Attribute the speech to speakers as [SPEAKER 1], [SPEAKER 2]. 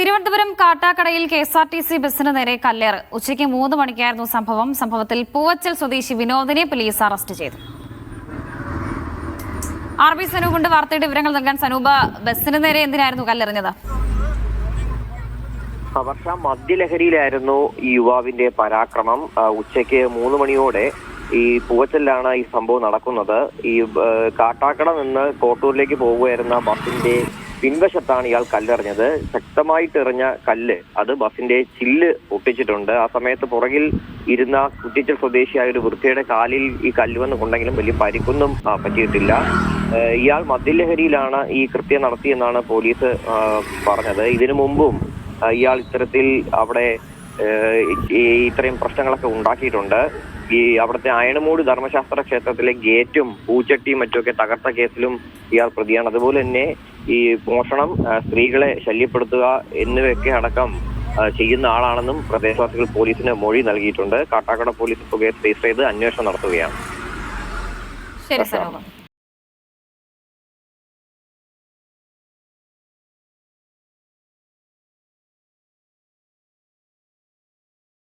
[SPEAKER 1] Thiruvananthapuram കാട്ടാക്കടയിൽ KSRTC ബസിന് നേരെ കല്ലേറ്. ഉച്ചയ്ക്ക് 3 മണിക്കായിരുന്നു സംഭവം. സംഭവത്തിൽ പൂവച്ചൽ സ്വദേശി വിനോദിനെ പോലീസ് അറസ്റ്റ് ചെയ്തു. RB സനൂപുണ്ട് വാർത്തയുടെ വിവരങ്ങൾ നൽകാൻ. സനൂപ, ബസിന് നേരെ എന്തിനായിരുന്നു കല്ലെറിഞ്ഞത്?
[SPEAKER 2] വർഷ മദ്യലഹരിയിലായിരുന്നു ഈ യുവാവിന്റെ പരാക്രമം. ഉച്ചയ്ക്ക് 3 മണിയോടെ ഈ പൂവച്ചലിലാണ് ഈ സംഭവം നടക്കുന്നത്. ഈ കാട്ടാക്കട നിന്ന് കോട്ടൂരിലേക്ക് പോകുകയായിരുന്ന ബസിന്റെ പിൻവശത്താണ് ഇയാൾ കല്ലെറിഞ്ഞത്. ശക്തമായിട്ട് എറിഞ്ഞ കല്ല് അത് ബസിന്റെ ചില്ല് പൊട്ടിച്ചിട്ടുണ്ട്. ആ സമയത്ത് പുറകിൽ ഇരുന്ന കുറ്റിച്ചൽ സ്വദേശിയായ ഒരു വൃദ്ധയുടെ കാലിൽ ഈ കല്ല് വന്ന് കൊണ്ടെങ്കിലും വലിയ പരിക്കൊന്നും പറ്റിയിട്ടില്ല. ഇയാൾ മദ്യലഹരിയിലാണ് ഈ കൃത്യം നടത്തിയെന്നാണ് പോലീസ് പറഞ്ഞത്. ഇതിനു മുമ്പും ഇയാൾ ഇത്തരത്തിൽ അവിടെ ഇത്രയും പ്രശ്നങ്ങളൊക്കെ ഉണ്ടാക്കിയിട്ടുണ്ട്. ഈ അവിടുത്തെ അയണമൂട് ധർമ്മശാസ്ത്ര ക്ഷേത്രത്തിലെ ഗേറ്റും പൂച്ചട്ടിയും മറ്റുമൊക്കെ തകർത്ത കേസിലും ഇയാൾ പ്രതിയാണ്. അതുപോലെ തന്നെ ഈ മോഷണം, സ്ത്രീകളെ ശല്യപ്പെടുത്തുക എന്നിവയൊക്കെ അടക്കം ചെയ്യുന്ന ആളാണെന്നും പ്രദേശവാസികൾ പോലീസിന് മൊഴി നൽകിയിട്ടുണ്ട്. കാട്ടാക്കട പോലീസ് കേസ് രജിസ്റ്റർ ചെയ്ത് അന്വേഷണം നടത്തുകയാണ്.
[SPEAKER 1] ശരി.